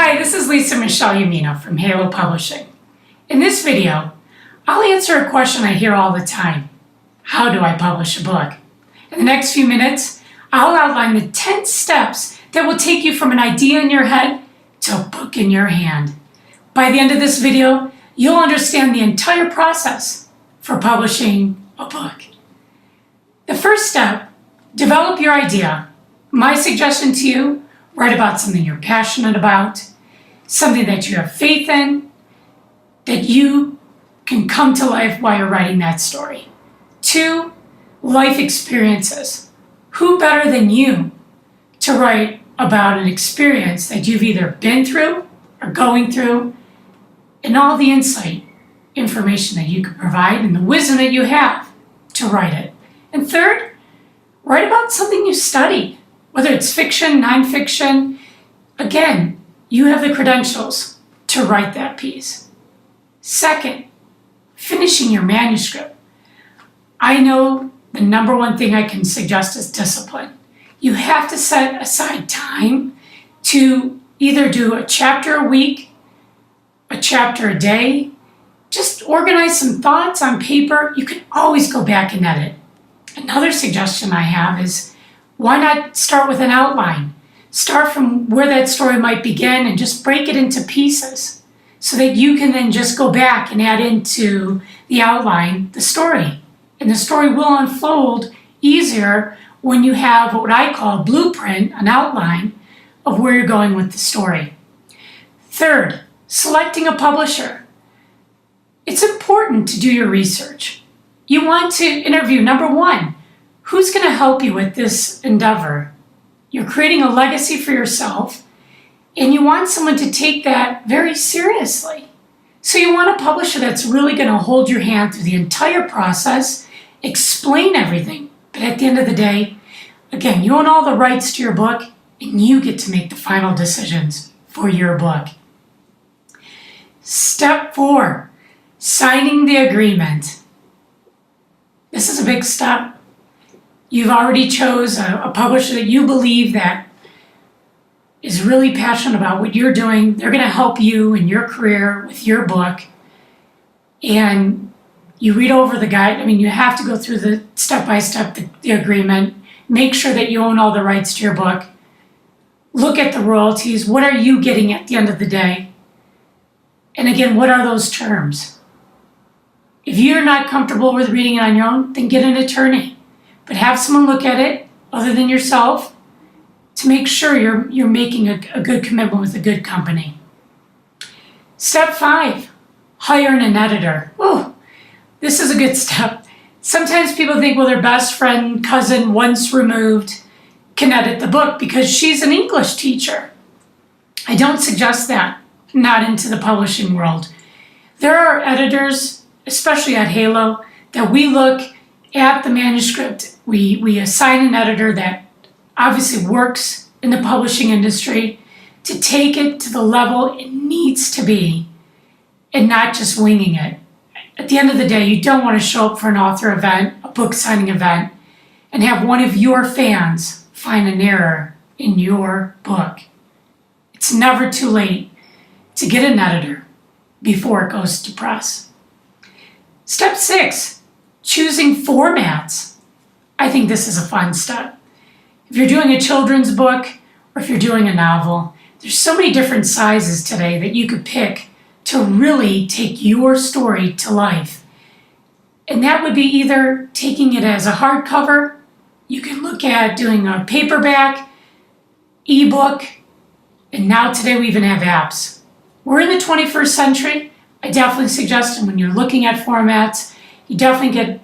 Hi, this is Lisa Michelle Yamina from Halo Publishing. In this video, I'll answer a question I hear all the time. How do I publish a book? In the next few minutes, I'll outline the 10 steps that will take you from an idea in your head to a book in your hand. By the end of this video, you'll understand the entire process for publishing a book. The first step, develop your idea. My suggestion to you, write about something you're passionate about, something that you have faith in, that you can come to life while you're writing that story. 2, life experiences. Who better than you to write about an experience that you've either been through or going through, and all the insight, information that you can provide, and the wisdom that you have to write it. And 3rd, write about something you studied, whether it's fiction, nonfiction. Again, you have the credentials to write that piece. 2nd, finishing your manuscript. I know the number one thing I can suggest is discipline. You have to set aside time to either do a chapter a week, a chapter a day, just organize some thoughts on paper. You can always go back and edit. Another suggestion I have is, why not start with an outline? Start from where that story might begin and just break it into pieces so that you can then just go back and add into the outline the story. And the story will unfold easier when you have what I call a blueprint, an outline of where you're going with the story. 3rd, selecting a publisher. It's important to do your research. You want to interview, number 1, who's going to help you with this endeavor? You're creating a legacy for yourself, and you want someone to take that very seriously. So you want a publisher that's really going to hold your hand through the entire process, explain everything. But at the end of the day, again, you own all the rights to your book, and you get to make the final decisions for your book. Step 4, signing the agreement. This is a big step. You've already chose a publisher that you believe that is really passionate about what you're doing. They're going to help you in your career with your book. And you read over the guide. I mean, you have to go through the step-by-step, the agreement. Make sure that you own all the rights to your book. Look at the royalties. What are you getting at the end of the day? And again, what are those terms? If you're not comfortable with reading it on your own, then get an attorney. But have someone look at it, other than yourself, to make sure you're making a good commitment with a good company. Step 5, hire an editor. Oh, this is a good step. Sometimes people think, well, their best friend, cousin, once removed, can edit the book because she's an English teacher. I don't suggest that, not into the publishing world. There are editors, especially at Halo, that we look at the manuscript. We assign an editor that obviously works in the publishing industry to take it to the level it needs to be and not just winging it. At the end of the day, you don't want to show up for an author event, a book signing event, and have one of your fans find an error in your book. It's never too late to get an editor before it goes to press. Step 6, choosing formats. I think this is a fun step. If you're doing a children's book or if you're doing a novel, there's so many different sizes today that you could pick to really take your story to life. And that would be either taking it as a hardcover, you can look at doing a paperback, ebook, and now today we even have apps. We're in the 21st century. I definitely suggest when you're looking at formats, you definitely get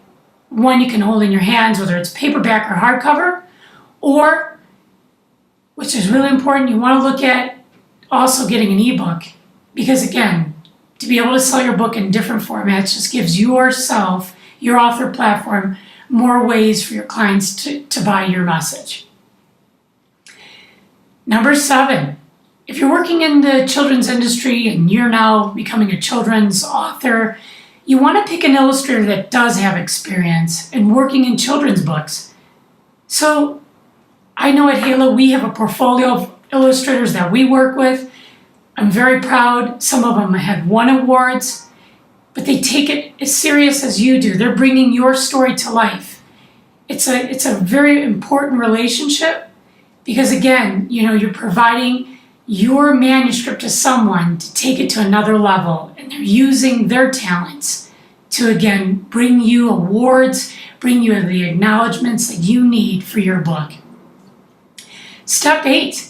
one you can hold in your hands, whether it's paperback or hardcover, or, which is really important, you want to look at also getting an ebook. Because again, to be able to sell your book in different formats just gives yourself, your author platform, more ways for your clients to buy your message. Number 7, if you're working in the children's industry and you're now becoming a children's author, you want to pick an illustrator that does have experience in working in children's books. So I know at Halo we have a portfolio of illustrators that we work with. I'm very proud. Some of them have won awards, but they take it as serious as you do. They're bringing your story to life. It's a very important relationship because, again, you're providing your manuscript to someone to take it to another level, and they're using their talents to, again, bring you awards, bring you the acknowledgments that you need for your book. Step 8,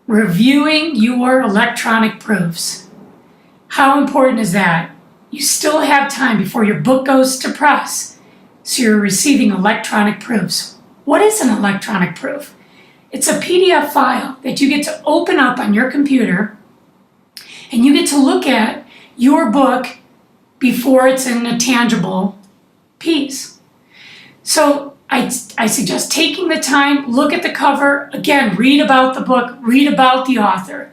reviewing your electronic proofs. How important is that? You still have time before your book goes to press, so you're receiving electronic proofs. What is an electronic proof? It's a PDF file that you get to open up on your computer, and you get to look at your book before it's in a tangible piece. So I suggest taking the time, look at the cover, again, read about the book, read about the author.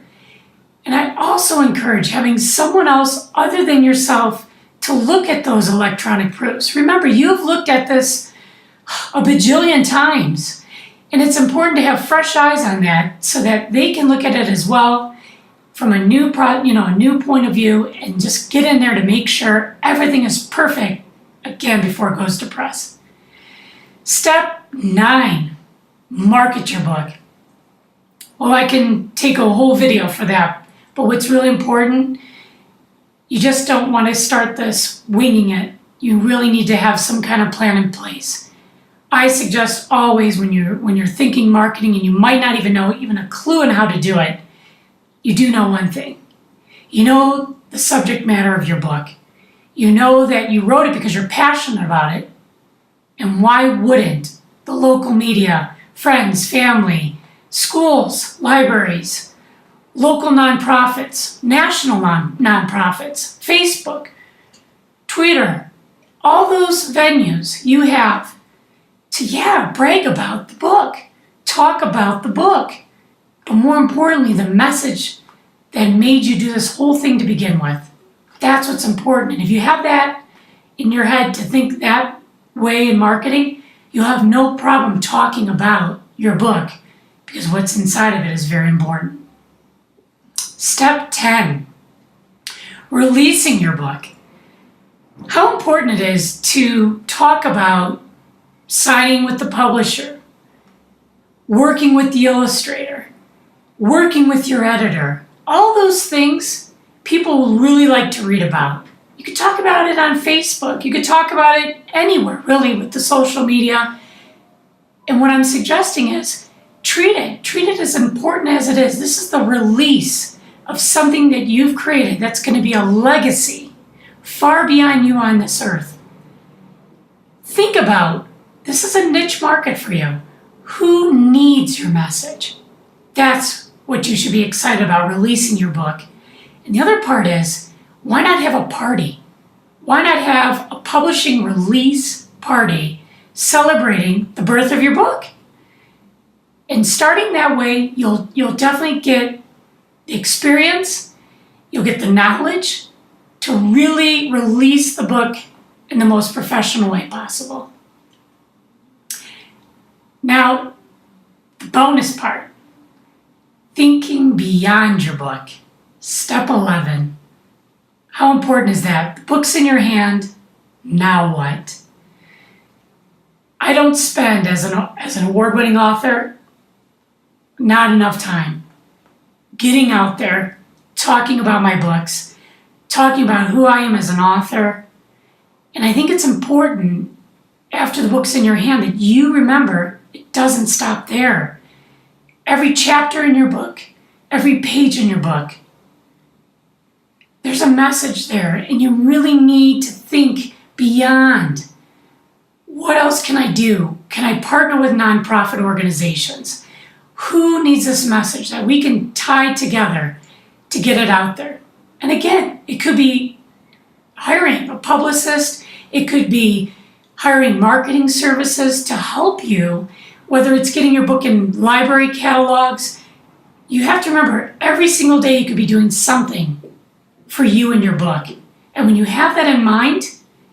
And I also encourage having someone else other than yourself to look at those electronic proofs. Remember, you've looked at this a bajillion times, and it's important to have fresh eyes on that so that they can look at it as well from a new point of view, and just get in there to make sure everything is perfect, again, before it goes to press. Step 9, market your book. Well, I can take a whole video for that, but what's really important, you just don't want to start this winging it. You really need to have some kind of plan in place. I suggest always when you're thinking marketing and you might not even know a clue on how to do it, you do know one thing. You know the subject matter of your book. You know that you wrote it because you're passionate about it. And why wouldn't the local media, friends, family, schools, libraries, local nonprofits, national nonprofits, Facebook, Twitter, all those venues you have to, brag about the book, talk about the book, but more importantly, the message that made you do this whole thing to begin with. That's what's important. And if you have that in your head to think that way in marketing, you'll have no problem talking about your book because what's inside of it is very important. Step 10, releasing your book. How important it is to talk about signing with the publisher, working with the illustrator, working with your editor. All those things people really like to read about. You could talk about it on Facebook. You could talk about it anywhere, really, with the social media. And what I'm suggesting is treat it as important as it is. This is the release of something that you've created that's going to be a legacy far beyond you on this earth. Think about, this is a niche market for you. Who needs your message? That's what you should be excited about, releasing your book. And the other part is, why not have a party? Why not have a publishing release party celebrating the birth of your book? And starting that way, you'll definitely get the experience, you'll get the knowledge to really release the book in the most professional way possible. Now, the bonus part, thinking beyond your book. Step 11. How important is that? The book's in your hand, now what? I don't spend, as an award-winning author, not enough time getting out there, talking about my books, talking about who I am as an author. And I think it's important, after the book's in your hand, that you remember it doesn't stop there. Every chapter in your book, every page in your book, there's a message there, and you really need to think beyond. What else can I do? Can I partner with nonprofit organizations? Who needs this message that we can tie together to get it out there? And again, it could be hiring a publicist. It could be hiring marketing services to help you, whether it's getting your book in library catalogs. You have to remember, every single day you could be doing something for you and your book. And when you have that in mind,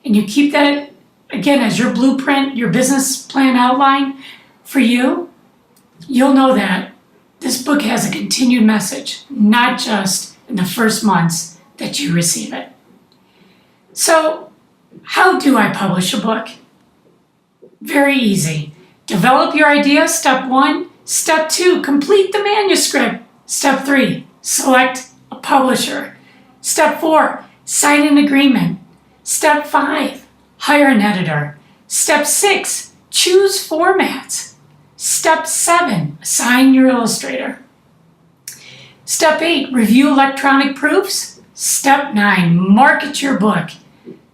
and you keep that, again, as your blueprint, your business plan outline for you, you'll know that this book has a continued message, not just in the first months that you receive it. So, how do I publish a book? Very easy. Develop your idea, step 1. Step 2, complete the manuscript. Step 3, select a publisher. Step 4, sign an agreement. Step 5, hire an editor. Step 6, choose formats. Step 7, assign your illustrator. Step 8, review electronic proofs. Step 9, market your book.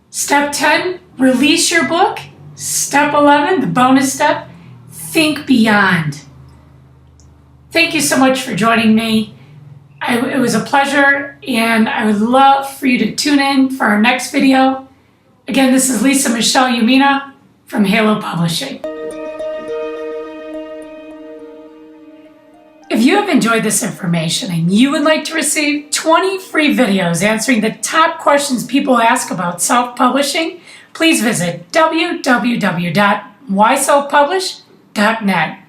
Step 10, release your book. Step 11, the bonus step, think beyond. Thank you so much for joining me. It was a pleasure, and I would love for you to tune in for our next video. Again, this is Lisa Michelle Umina from Halo Publishing. If you have enjoyed this information and you would like to receive 20 free videos answering the top questions people ask about self-publishing, please visit www.whyselfpublish.net.